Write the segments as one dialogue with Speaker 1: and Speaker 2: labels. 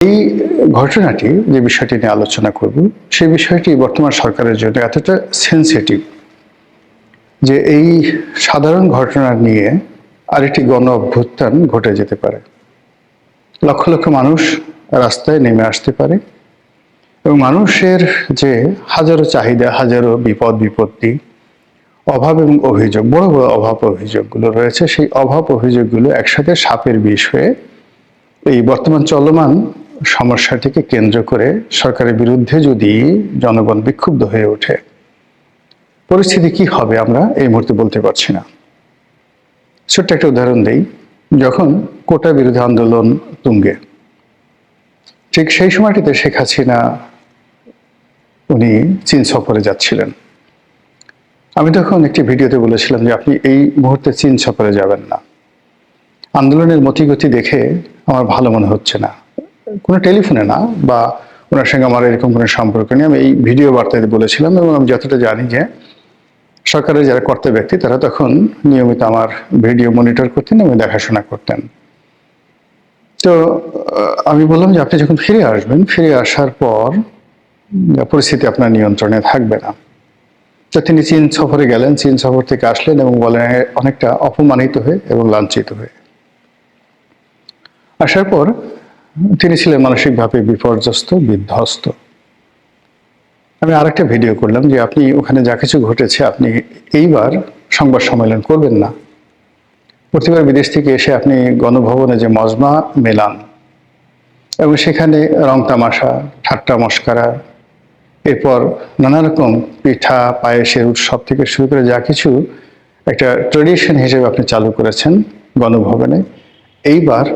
Speaker 1: এই ঘটনাটি যে বিষয়টি নিয়ে আলোচনা করব সেই বিষয়টি বর্তমান সরকারের জন্য এতটা সেনসিটিভ যে এই সাধারণ ঘটনা নিয়ে আরেকটি গণ অভ্যুত্থান ঘটে যেতে পারে। লক্ষ লক্ষ মানুষ রাস্তায় নেমে আসতে পারে এবং মানুষের যে হাজারো চাহিদা, হাজারো বিপদ বিপত্তি, অভাব এবং অভিযোগ, বড় বড় অভাব অভিযোগগুলো রয়েছে, সেই অভাব অভিযোগগুলো একসাথে সাপের বিষ হয়ে এই বর্তমান চলমান সমস্যাটিকে কেন্দ্র করে সরকারের বিরুদ্ধে যদি জনগণ বিক্ষুব্ধ হয়ে ওঠে, পরিস্থিতি কি হবে আমরা এই মুহূর্তে বলতে পারছি না। ছোট্ট একটা উদাহরণ দেই, যখন কোটা বিরোধী আন্দোলন তুঙ্গে, ঠিক সেই সময়টিতে শেখ হাসিনা উনি চীন সফরে যাচ্ছিলেন। আমি তখন একটি ভিডিওতে বলেছিলাম যে আপনি এই মুহূর্তে চীন সফরে যাবেন না, আন্দোলনের মতিগতি দেখে আমার ভালো মনে হচ্ছে না। কোনো টেলিফোনে না বা ওনার সঙ্গে আমার এরকম কোনো সম্পর্ক নেই, আমি এই ভিডিও বার্তায় বলেছিলাম। এবং আমি যতটা জানি যে সরকারের যারা কর্তা ব্যক্তি তারা তখন নিয়মিত আমার ভিডিও মনিটর করতেন এবং দেখাশোনা করতেন। তো আমি বললাম যে আপনি যখন ফিরে আসবেন, ফিরে আসার পর পরিস্থিতি আপনার নিয়ন্ত্রণে থাকবে না। তো তিনি চীন সফরে গেলেন, চীন সফর থেকে আসলেন এবং বলেন অনেকটা অপমানিত হয়ে এবং লাঞ্ছিত হয়ে। আসার পর তিনি ছিলেন মানসিকভাবে বিপর্যস্ত, বিধ্বস্ত। আমি আরেকটা ভিডিও করলাম যে আপনি ওখানে যা কিছু ঘটেছে আপনি এইবার সংবাদ সম্মেলন করবেন না। প্রতিবার বিদেশ থেকে এসে আপনি গণভবনে যে মজমা মেলান এবং সেখানে রং তামাশা, ঠাট্টা মশকারা, এরপর নানা রকম পিঠা পায়েসের উৎসব থেকে শুরু করে যা কিছু একটা ট্রেডিশন হিসেবে আপনি চালু করেছেন গণভবনে, এইবার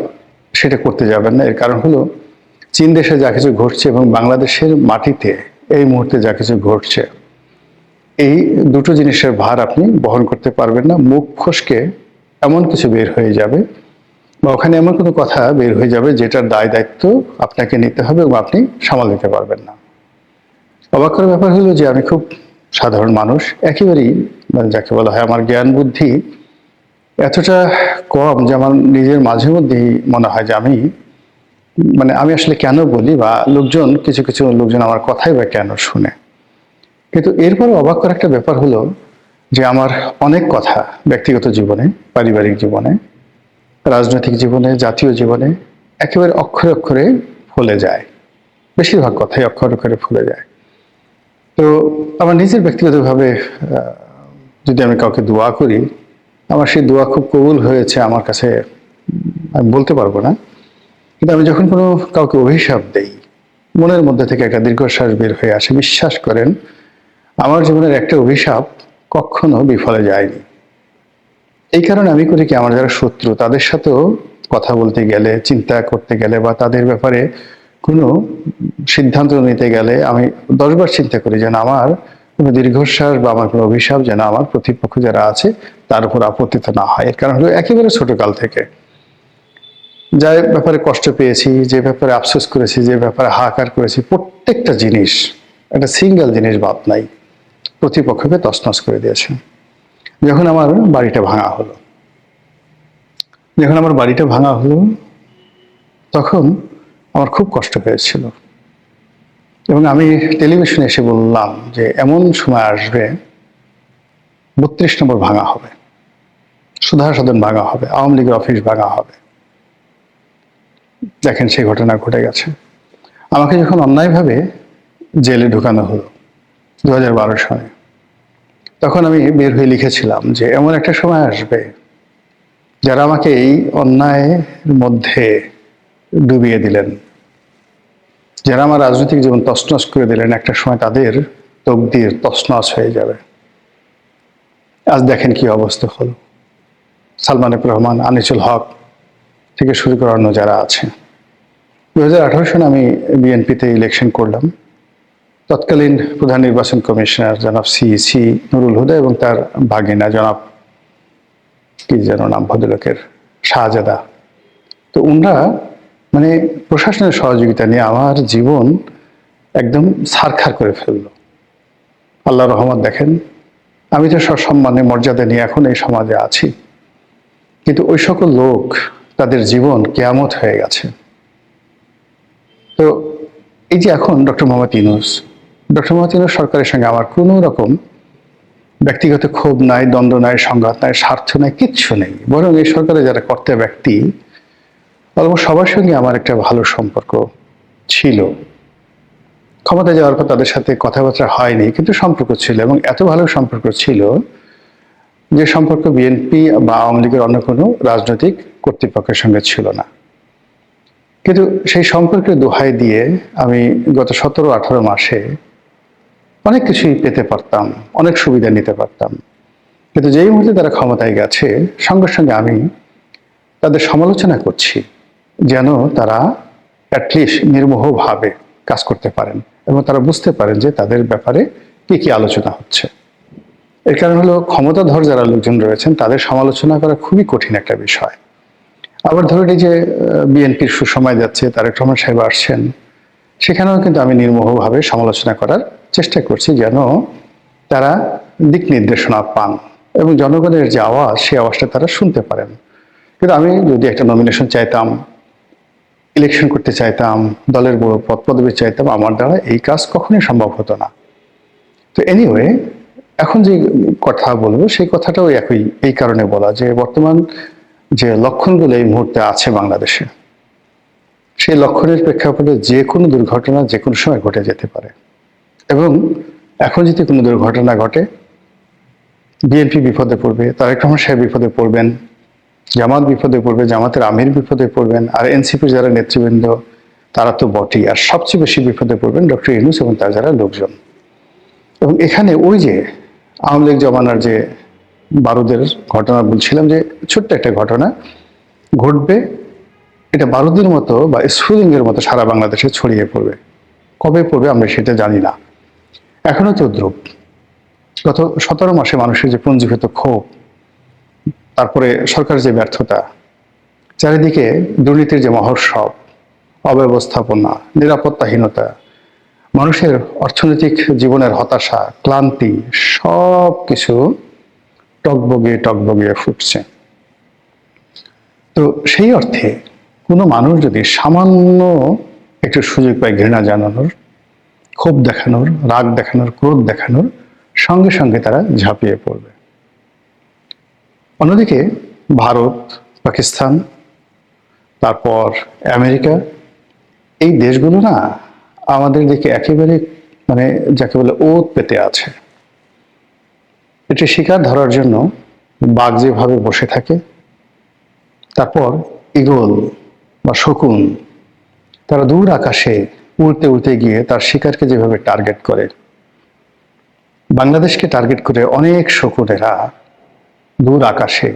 Speaker 1: সেটা করতে যাবেন না। এর কারণ হলো চীন দেশে যা কিছু ঘটছে এবং বাংলাদেশের মাটিতে এই মুহূর্তে যা কিছু ঘটছে, এই দুটো জিনিসের ভার আপনি বহন করতে পারবেন না। মুখ ফসকে এমন কিছু বের হয়ে যাবে বা ওখানে এমন কোনো কথা বের হয়ে যাবে যেটার দায় দায়িত্ব আপনাকে নিতে হবে এবং আপনি সামাল দিতে পারবেন না। অবাক করার ব্যাপার হলো যে আমি খুব সাধারণ মানুষ, একেবারেই মানে যাকে বলা হয় আমার জ্ঞান বুদ্ধি এতটা কম যে আমার নিজের মাঝে মধ্যেই মনে হয় যে আমি আসলে কেন বলি বা কিছু কিছু লোকজন আমার কথাই বা কেন শুনে। কিন্তু এরপরে অবাক করার একটা ব্যাপার হলো যে আমার অনেক কথা ব্যক্তিগত জীবনে, পারিবারিক জীবনে, রাজনৈতিক জীবনে, জাতীয় জীবনে একেবারে অক্ষরে অক্ষরে ফলে যায়। বেশিরভাগ কথাই অক্ষরে অক্ষরে ফলে যায়। তো আমার নিজের ব্যক্তিগতভাবে যদি আমি কাউকে দোয়া করি, আমার সেই দোয়া খুব কবুল হয়েছে আমার কাছে আমি বলতে পারবো না। কিন্তু আমি যখন কোনো কাউকে অভিশাপ দেই, মনের মধ্যে থেকে একটা দীর্ঘশ্বাস বের হয়ে আসে। বিশ্বাস করেন, আমার জীবনের একটা অভিশাপ কখনো বিফলে যায়নি। এই কারণে আমি করি কি, আমার যারা শত্রু তাদের সাথেও কথা বলতে গেলে, চিন্তা করতে গেলে বা তাদের ব্যাপারে কোনো সিদ্ধান্ত নিতে গেলে আমি 10 বার চিন্তা করি যেন আমার কোনো দীর্ঘশ্বাস বা আমার কোনো অভিশাপ যেন আমার প্রতিপক্ষ যারা আছে তার উপর আপত্তিত না হয়। এর কারণ হলো একেবারে ছোটকাল থেকে যে ব্যাপারে কষ্ট পেয়েছি, যে ব্যাপারে আফসোস করেছি, যে ব্যাপারে হাহাকার করেছি, প্রত্যেকটা জিনিস, একটা সিঙ্গেল জিনিস বাদ নাই, প্রতিপক্ষকে তছনছ করে দিয়েছে। যখন আমার বাড়িটা ভাঙা হলো তখন আমার খুব কষ্ট হয়েছিল এবং আমি টেলিভিশনে এসে বললাম যে এমন সময় আসবে 32 নম্বর ভাঙা হবে, সুধা সদন ভাঙা হবে, আওয়ামী লীগের অফিস ভাঙা হবে। দেখেন সেই ঘটনা ঘটে গেছে। আমাকে যখন অন্যায়ভাবে জেলে ঢুকানো হলো 2012 সালে, তখন আমি বের হয়ে লিখেছিলাম যে এমন একটা সময় আসবে যারা আমাকে এই অন্যায়ের মধ্যে ডুবিয়ে দিলেন, যারা আমার রাজনৈতিক জীবন তছনছ করে দিলেন, একটা সময় তাদের তকদির তছনছ হয়ে যাবে। আজ দেখেন কি অবস্থা হলো। সালমান এফ রহমান, আনিসুল হক থেকে শুরু করে অন্য যারা আছে। 2018 সালে আমি বিএনপিতে ইলেকশন করলাম। তৎকালীন প্রধান নির্বাচন কমিশনার জনাব সিইসি নুরুল হুদা এবং তার ভাগিনা জনাব কি যেন নাম ভদ্রলোকের, শাহজাদা। তো উনরা মানে প্রশাসনের সহযোগিতা নিয়ে আমার জীবন একদম ছারখার করে ফেললো। আল্লাহ রহমত, দেখেন আমি তো সসম্মানে মর্যাদা নিয়ে এখন এই সমাজে আছি, কিন্তু ওই সকল লোক তাদের জীবন কিয়ামত হয়ে গেছে। তো এই যে এখন ডক্টর মোহাম্মদ ইউনূস সরকারের সঙ্গে আমার কোনো রকম ব্যক্তিগত ক্ষোভ নাই, দ্বন্দ্ব নাই, সংঘাত নাই, স্বার্থ নাই, কিচ্ছু নেই। বরং এই সরকারে যারা কর্তা ব্যক্তি অলমোস্ট সবার সঙ্গে আমার একটা ভালো সম্পর্ক ছিল। ক্ষমতায় যাওয়ার পর তাদের সাথে কথাবার্তা হয়নি, কিন্তু সম্পর্ক ছিল, এবং এত ভালো সম্পর্ক ছিল যে সম্পর্ক বিএনপি বা আওয়ামী লীগের অন্য কোনো রাজনৈতিক কর্তৃপক্ষের সঙ্গে ছিল না। কিন্তু সেই সম্পর্কের দোহাই দিয়ে আমি গত 17-18 মাসে অনেক কিছুই পেতে পারতাম, অনেক সুবিধা নিতে পারতাম। কিন্তু যেই মুহূর্তে তারা ক্ষমতায় গেছে, সঙ্গে সঙ্গে আমি তাদের সমালোচনা করছি যেন তারা অ্যাটলিস্ট নির্মোহভাবে কাজ করতে পারেন এবং তারা বুঝতে পারেন যে তাদের ব্যাপারে কি কি আলোচনা হচ্ছে। এর কারণ হলো, ক্ষমতাধর যারা লোকজন রয়েছেন তাদের সমালোচনা করা খুবই কঠিন একটা বিষয়। আবার ধরুন এই যে বিএনপির সুসময় যাচ্ছে, তারেক রহমান সাহেব আসছেন, সেখানেও কিন্তু আমি নির্মোহভাবে সমালোচনা করার চেষ্টা করছি যেন তারা দিক নির্দেশনা পান এবং জনগণের যে আওয়াজ, সেই আওয়াজটা তারা শুনতে পারেন। কিন্তু আমি যদি একটা নমিনেশন চাইতাম, ইলেকশন করতে চাইতাম, দলের বড় পদ পদবি চাইতাম, আমার দ্বারা এই কাজ কখনোই সম্ভব হতো না। তো এনিওয়ে, এখন যে কথা বলবো সেই কথাটাও একই, এই কারণে বলা যে বর্তমান যে লক্ষণগুলো এই মুহূর্তে আছে বাংলাদেশে, সেই লক্ষণের প্রেক্ষাপটে যে কোনো দুর্ঘটনা যে কোনো সময় ঘটে যেতে পারে। এবং এখন যদি কোনো দুর্ঘটনা ঘটে, বিএনপি বিপদে পড়বে, তারেক রহমান সাহেব বিপদে পড়বেন, জামাত বিপদে পড়বে, জামাতের আমির বিপদে পড়বেন, আর এনসিপির যারা নেতৃবৃন্দ তারা তো বটেই, আর সবচেয়ে বেশি বিপদে পড়বেন ডক্টর ইউনূস এবং তার যারা লোকজন। এবং এখানে ওই যে আওয়ামী লীগ জমানার যে বারুদের ঘটনা বলছিলাম, যে ছোট্ট একটা ঘটনা ঘটবে, এটা বারুদের মতো বা স্ফুলিং এর মতো সারা বাংলাদেশে ছড়িয়ে পড়বে। কবে পড়বে আমরা সেটা জানি না। এখনো তদ্রুপ গত 17 মাসে মানুষের যে পুঞ্জীভূত ক্ষোভ, তারপরে সরকারের যে ব্যর্থতা, চারিদিকে দুর্নীতির যে মহোৎসব, অব্যবস্থাপনা, নিরাপত্তাহীনতা, মানুষের অর্থনৈতিক জীবনের হতাশা, ক্লান্তি, সব কিছু টগবগিয়ে টগবগিয়ে ফুটছে। তো সেই অর্থে কোনো মানুষ যদি সামান্য একটু সুযোগ পায় ঘৃণা জানানোর, ক্ষোভ দেখানোর, রাগ দেখানোর, ক্রোধ দেখানোর, সঙ্গে সঙ্গে তারা ঝাঁপিয়ে পড়বে। অন্যদিকে ভারত, পাকিস্তান, তারপর আমেরিকা, এই দেশগুলো না আমাদের দিকে একেবারে মানে যাকে বলে ওত পেতে আছে। এটি শিকার ধরার জন্য বাঘ যেভাবে বসে থাকে, তারপর ঈগল বা শকুন তারা দূর আকাশে উড়তে উড়তে গিয়ে তার শিকারকে যেভাবে টার্গেট করে, বাংলাদেশকে টার্গেট করে অনেক শকুনেরা দূর আকাশে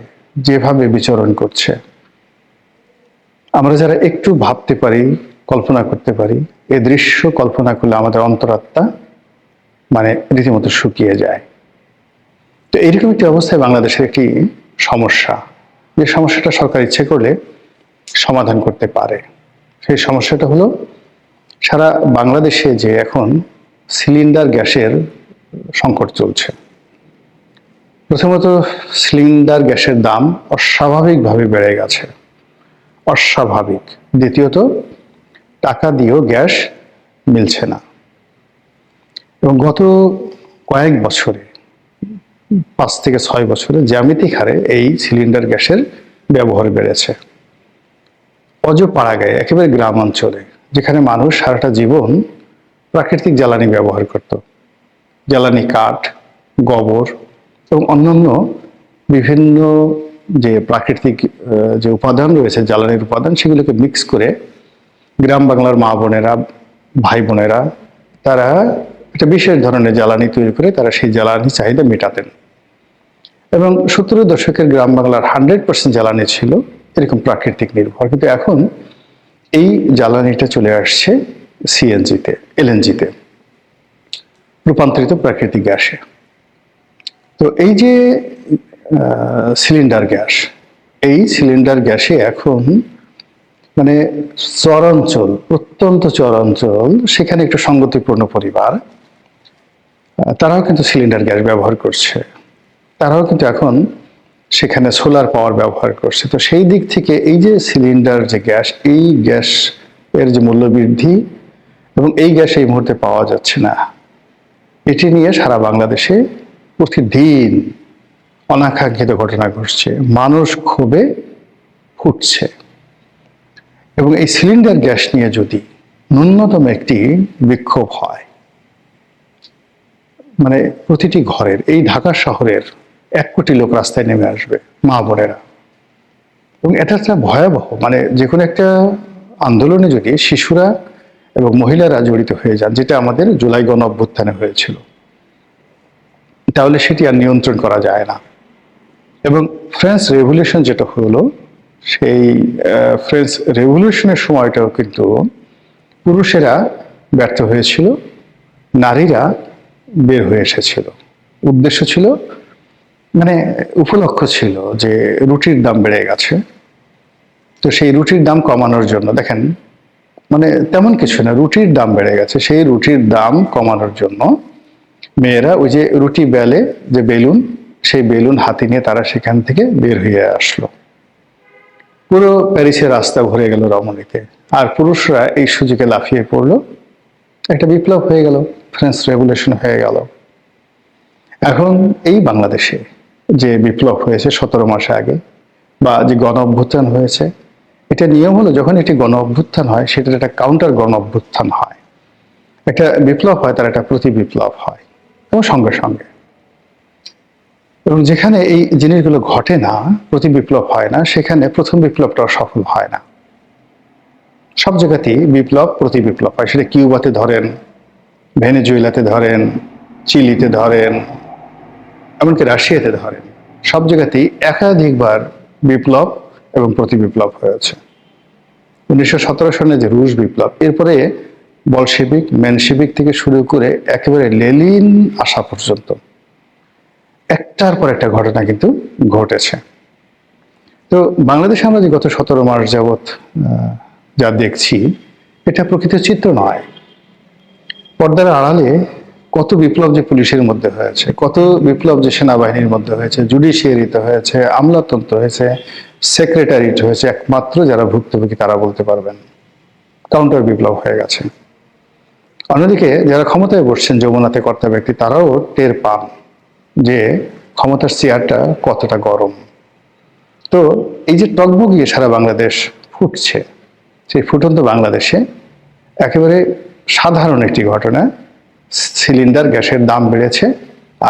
Speaker 1: যেভাবে বিচরণ করছে, আমরা যারা একটু ভাবতে পারি, কল্পনা করতে পারি, এই দৃশ্য কল্পনা করলে আমাদের অন্তরাত্মা মানে রীতিমতো শুকিয়ে যায়। তো এইরকম একটি অবস্থায় বাংলাদেশের একটি সমস্যা, যে সমস্যাটা সরকার ইচ্ছে করলে সমাধান করতে পারে। সেই সমস্যাটা হলো, সারা বাংলাদেশে যে এখন সিলিন্ডার গ্যাসের সংকট চলছে। প্রথমত সিলিন্ডার গ্যাসের দাম অস্বাভাবিকভাবে বেড়ে গেছে, অস্বাভাবিক। দ্বিতীয়ত টাকা দিয়েও গ্যাস মিলছে না। এবং গত কয়েক বছরে, 5 থেকে 6 বছরে জ্যামিতিক হারে এই সিলিন্ডার গ্যাসের ব্যবহার বেড়েছে। অজপাড়াগাঁয়ে, একেবারে গ্রাম অঞ্চলে, যেখানে মানুষ সারাটা জীবন প্রাকৃতিক জ্বালানি ব্যবহার করত, জ্বালানি কাঠ, গোবর এবং অন্যান্য বিভিন্ন যে প্রাকৃতিক যে উপাদান রয়েছে, জ্বালানির উপাদান, সেগুলোকে মিক্স করে গ্রাম বাংলার মা বোনেরা, ভাই বোনেরা তারা একটা বিশেষ ধরনের জ্বালানি তৈরি করে তারা সেই জ্বালানি চাহিদা মেটাতেন। এবং 70-এর দশকের গ্রাম বাংলার 100% জ্বালানি ছিল এরকম প্রাকৃতিক নির্ভর। কিন্তু এখন এই জ্বালানিটা চলে আসছে সিএনজিতে, এলএনজিতে, রূপান্তরিত প্রাকৃতিক গ্যাসে। তো এই যে সিলিন্ডার গ্যাস, এই সিলিন্ডার গ্যাসে এখন মানে চরাঞ্চল, প্রত্যন্ত চরাঞ্চল, সেখানে একটু সঙ্গতিপূর্ণ পরিবার, তারাও কিন্তু সিলিন্ডার গ্যাস ব্যবহার করছে। তারাও কিন্তু এখন সেখানে সোলার পাওয়ার ব্যবহার করছে। তো সেই দিক থেকে এই যে সিলিন্ডার যে গ্যাস, এই গ্যাস এর যে মূল্য বৃদ্ধি এবং এই গ্যাস এই মুহূর্তে পাওয়া যাচ্ছে না, এটি নিয়ে সারা বাংলাদেশে প্রতিদিন অনাকাঙ্ক্ষিত ঘটনা ঘটছে, মানুষ ক্ষোভে ফুটছে। এবং এই সিলিন্ডার গ্যাস নিয়ে যদি ন্যূনতম একটি বিক্ষোভ হয়, মানে প্রতিটি ঘরের, এই ঢাকা শহরের 1 কোটি লোক রাস্তায় নেমে আসবে, মা বোনেরা। এবং এটা একটা ভয়াবহ, মানে যে কোনো একটা আন্দোলনে যদি শিশুরা এবং মহিলারা জড়িত হয়ে যান, যেটা আমাদের জুলাই গণ অভ্যুত্থানে হয়েছিল, তাহলে সেটি আর নিয়ন্ত্রণ করা যায় না। এবং ফ্রেঞ্চ রেভলিউশন যেটা হলো, সেই ফ্রেঞ্চ রেভলিউশনের সময়টাও কিন্তু পুরুষেরা ব্যর্থ হয়েছিল, নারীরা বের হয়ে এসেছিল। উদ্দেশ্য ছিল, মানে উপলক্ষ ছিল যে রুটির দাম বেড়ে গেছে, তো সেই রুটির দাম কমানোর জন্য, দেখেন মানে তেমন কিছু না, রুটির দাম বেড়ে গেছে, সেই রুটির দাম কমানোর জন্য মেয়েরা ওই যে রুটি বেলে যে বেলুন, সেই বেলুন হাতে নিয়ে তারা সেখান থেকে বের হয়ে আসলো। পুরো প্যারিসের রাস্তা ভরে গেল রমণীতে, আর পুরুষরা এই সুযোগে লাফিয়ে পড়লো, একটা বিপ্লব হয়ে গেল, ফ্রেঞ্চ রেভলিউশন হয়ে গেল। এখন এই বাংলাদেশে যে বিপ্লব হয়েছে 17 মাস আগে, বা যে গণ অভ্যুত্থান হয়েছে, এটা নিয়ম হলো যখন এটি গণ অভ্যুত্থান হয়, সেটার একটা কাউন্টার গণ অভ্যুত্থান হয়। একটা বিপ্লব হয়, তার একটা প্রতি বিপ্লব হয়, এবং সঙ্গে সঙ্গে। এবং যেখানে এই জিনিসগুলো ঘটে না, প্রতি বিপ্লব হয় না, সেখানে প্রথম বিপ্লবটাও সফল হয় না। সব জায়গাতেই বিপ্লব প্রতি বিপ্লব হয়, সেটা কিউবাতে ধরেন, ভেনেজুয়েলাতে ধরেন, চিলিতে ধরেন, এমনকি রাশিয়াতে ধরেন, সব জায়গাতেই একাধিকবার বিপ্লব এবং প্রতি বিপ্লব হয়েছে। 1917 সালে যে রুশ বিপ্লব, এরপরে বলশেবিক, মেনশেবিক থেকে শুরু করে একেবারে লেনিন আসা পর্যন্ত একটার পর একটা ঘটনা কিন্তু ঘটেছে। তো বাংলাদেশে আমরা যে গত 17 মাস যাবৎ যা দেখছি, এটা প্রকৃত চিত্র নয়। পর্দার আড়ালে কত বিপ্লব যে পুলিশের মধ্যে হয়েছে, কত বিপ্লব যে সেনাবাহিনীর মধ্যে হয়েছে, জুডিশিয়ারিতে হয়েছে, আমলাতন্ত্র হয়েছে, সেক্রেটারিয়েট হয়েছে, একমাত্র যারা ভুক্তভোগী তারা বলতে পারবেন। কাউন্টার বিপ্লব হয়ে গেছে। অন্যদিকে যারা ক্ষমতায় বসছেন, যমুনাতে কর্তা ব্যক্তি, তারাও টের পান যে ক্ষমতার চেয়ারটা কতটা গরম। তো এই যে টগবগিয়ে সারা বাংলাদেশ ফুটছে, সেই ফুটন্ত বাংলাদেশে একেবারে সাধারণ একটি ঘটনা, সিলিন্ডার গ্যাসের দাম বেড়েছে,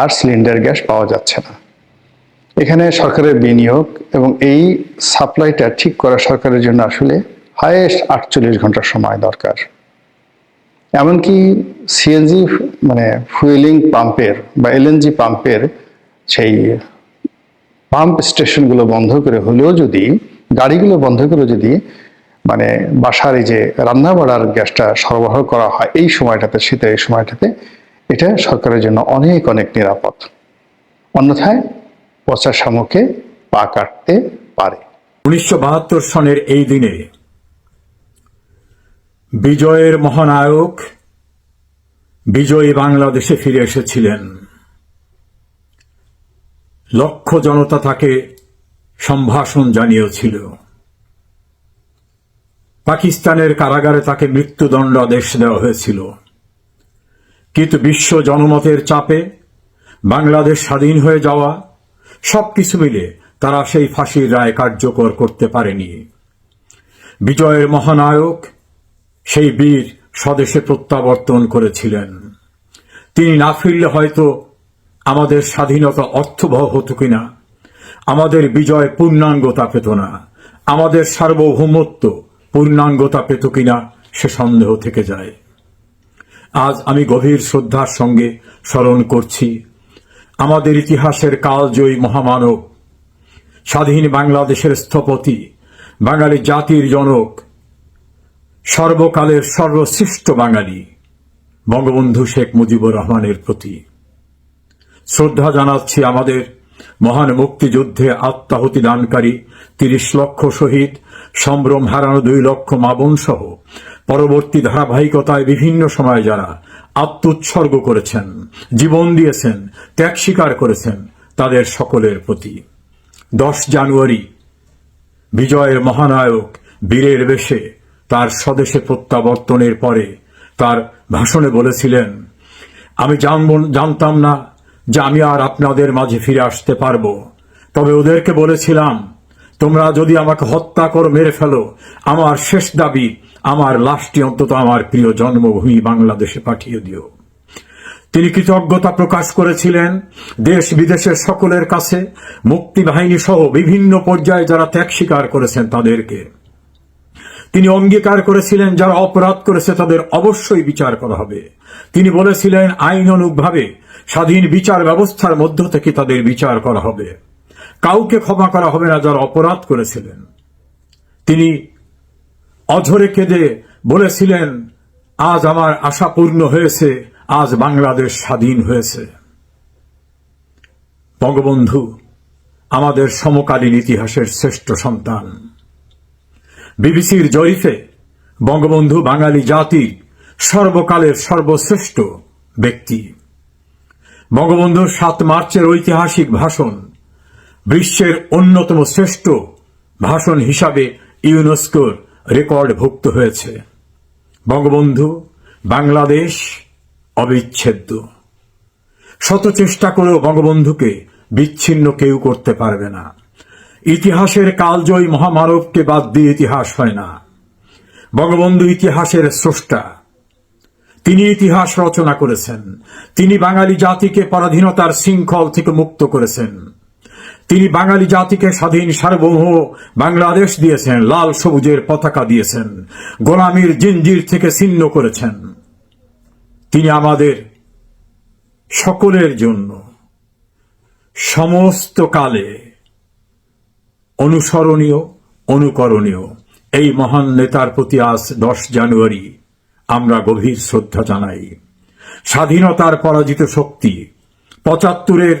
Speaker 1: আর সিলিন্ডার গ্যাস পাওয়া যাচ্ছে না। এখানে সরকারের বিনিয়োগ এবং এই সাপ্লাইটা ঠিক করা সরকারের জন্য আসলে হাইয়েস্ট 48 ঘন্টা সময় দরকার। এমনকি সিএনজি মানে ফুয়েলিং পাম্পের বা এলএনজি পাম্পের সেই পাম্প স্টেশনগুলো বন্ধ করে হলেও যদি, গাড়িগুলো বন্ধ করে যদি মানে বাসার এই যে রান্না বাড়ার গ্যাসটা সরবরাহ করা হয় এই সময়টাতে, শীতের এই সময়টাতে, এটা সরকারের জন্য অনেক অনেক নিরাপদ। অন্যথায় পচা শামুকে পা কাটতে পারে।
Speaker 2: 1972 সনের এই দিনে বিজয়ের মহানায়ক বিজয়ী বাংলাদেশে ফিরে এসেছিলেন। লক্ষ জনতা তাকে সম্ভাষণ জানিয়েছিল। পাকিস্তানের কারাগারে তাকে মৃত্যুদণ্ডাদেশ দেওয়া হয়েছিল, কিন্তু বিশ্ব জনমতের চাপে বাংলাদেশ স্বাধীন হয়ে যাওয়া সবকিছু মিলে তারা সেই ফাঁসির রায় কার্যকর করতে পারেনি। বিজয়ের মহানায়ক সেই বীর স্বদেশে প্রত্যাবর্তন করেছিলেন। তিনি না ফিরলে হয়তো আমাদের স্বাধীনতা অর্থবহ হতো কিনা, আমাদের বিজয় পূর্ণাঙ্গতা পেত না, আমাদের সার্বভৌমত্ব পূর্ণাঙ্গতা পেত কিনা সে সন্দেহ থেকে যায়। আজ আমি গভীর শ্রদ্ধার সঙ্গে স্মরণ করছি আমাদের ইতিহাসের কালজয়ী মহামানব, স্বাধীন বাংলাদেশের স্থপতি, বাঙালি জাতির জনক, সর্বকালের সর্বশ্রেষ্ঠ বাঙালি বঙ্গবন্ধু শেখ মুজিবুর রহমানের প্রতি। শ্রদ্ধা জানাচ্ছি আমাদের মহান মুক্তিযুদ্ধে আত্মাহুতি দানকারী 30 লক্ষ শহীদ, সম্ভ্রম হারানো 2 লক্ষ মা বোন সহ পরবর্তী ধারাবাহিকতায় বিভিন্ন সময় যারা আত্মোৎসর্গ করেছেন, জীবন দিয়েছেন, ত্যাগ স্বীকার করেছেন, তাদের সকলের প্রতি। 10 জানুয়ারি বিজয়ের মহানায়ক বীরের বেশে তার স্বদেশে প্রত্যাবর্তনের পরে তার ভাষণে বলেছিলেন, আমি জানতাম না যে আমি আর আপনাদের মাঝে ফিরে আসতে পারবো, তবে ওদেরকে বলেছিলাম, তোমরা যদি আমাকে হত্যা করে মেরে ফেলো, আমার শেষ দাবি, আমার লাশটি অন্তত আমার প্রিয় জন্মভূমি বাংলাদেশে পাঠিয়ে দিও। তিনি কৃতজ্ঞতা প্রকাশ করেছিলেন দেশ বিদেশের সকলের কাছে, মুক্তিবাহিনী সহ বিভিন্ন পর্যায়ে যারা ত্যাগ স্বীকার করেছেন তাদেরকে। তিনি অঙ্গীকার করেছিলেন যারা অপরাধ করেছে তাদের অবশ্যই বিচার করা হবে। তিনি বলেছিলেন আইনানুগভাবে স্বাধীন বিচার ব্যবস্থার মধ্য থেকে তাদের বিচার করা হবে, কাউকে ক্ষমা করা হবে না যারা অপরাধ করেছিলেন। তিনি অঝরে কেঁদে বলেছিলেন, আজ আমার আশা পূর্ণ হয়েছে, আজ বাংলাদেশ স্বাধীন হয়েছে। বঙ্গবন্ধু আমাদের সমকালীন ইতিহাসের শ্রেষ্ঠ সন্তান। বিবিসির জরিপে বঙ্গবন্ধু বাঙালি জাতির সর্বকালের সর্বশ্রেষ্ঠ ব্যক্তি। বঙ্গবন্ধুর ৭ মার্চের ঐতিহাসিক ভাষণ বিশ্বের অন্যতম শ্রেষ্ঠ ভাষণ হিসাবে ইউনেস্কোর রেকর্ডভুক্ত হয়েছে। বঙ্গবন্ধু বাংলাদেশ অবিচ্ছেদ্য। শত চেষ্টা করেও বঙ্গবন্ধুকে বিচ্ছিন্ন কেউ করতে পারবে না। ইতিহাসের কালজয়ী মহামানবকে বাদ দিয়ে ইতিহাস হয় না। বঙ্গবন্ধু ইতিহাসের স্রষ্টা। তিনি ইতিহাস রচনা করেছেন। তিনি বাঙালি জাতিকে পরাধীনতার শৃঙ্খল থেকে মুক্ত করেছেন। তিনি বাঙালি জাতিকে স্বাধীন সার্বভৌম বাংলাদেশ দিয়েছেন, লাল সবুজের পতাকা দিয়েছেন, গোলামীর জিঞ্জির থেকে ছিন্ন করেছেন। তিনি আমাদের সকলের জন্য সমস্ত কালে অনুসরণীয়, অনুকরণীয়। এই মহান নেতার প্রতি আজ 10 জানুয়ারি আমরা গভীর শ্রদ্ধা জানাই। স্বাধীনতার পরাজিত শক্তি, 75-এর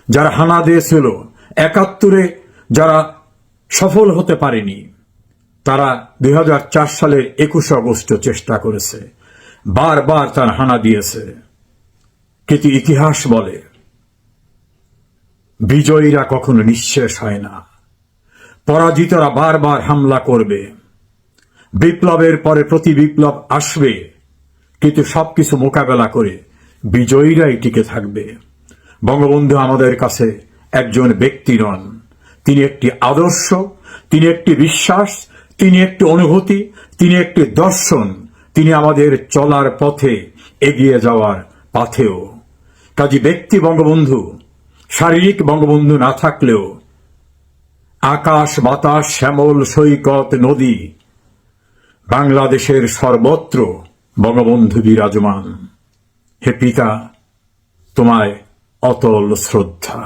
Speaker 2: যারা হানা দিয়েছিল, 71-এ যারা সফল হতে পারেনি, তারা 2004 সালের 21 আগস্ট চেষ্টা করেছে, বারবার তার হানা দিয়েছে। কিন্তু ইতিহাস বলে বিজয়ীরা কখনো নিঃশেষ হয় না। পরাজিতরা বারবার হামলা করবে। বিপ্লবের পরে প্রতি বিপ্লব আসবে, কিন্তু সবকিছু মোকাবেলা করে বিজয়ীরাই টিকে থাকবে। বঙ্গবন্ধু আমাদের কাছে একজন ব্যক্তি নন, তিনি একটি আদর্শ, তিনি একটি বিশ্বাস, তিনি একটি অনুভূতি, তিনি একটি দর্শন, তিনি আমাদের চলার পথে, এগিয়ে যাওয়ার পাথেও। কাজী ব্যক্তি বঙ্গবন্ধু, শারীরিক বঙ্গবন্ধু না থাকলেও আকাশ বাতাস শ্যামল সৈকত নদী বাংলাদেশের সর্বত্র বঙ্গবন্ধু বিরাজমান। হে পিতা, তোমায় অতল শ্রদ্ধা।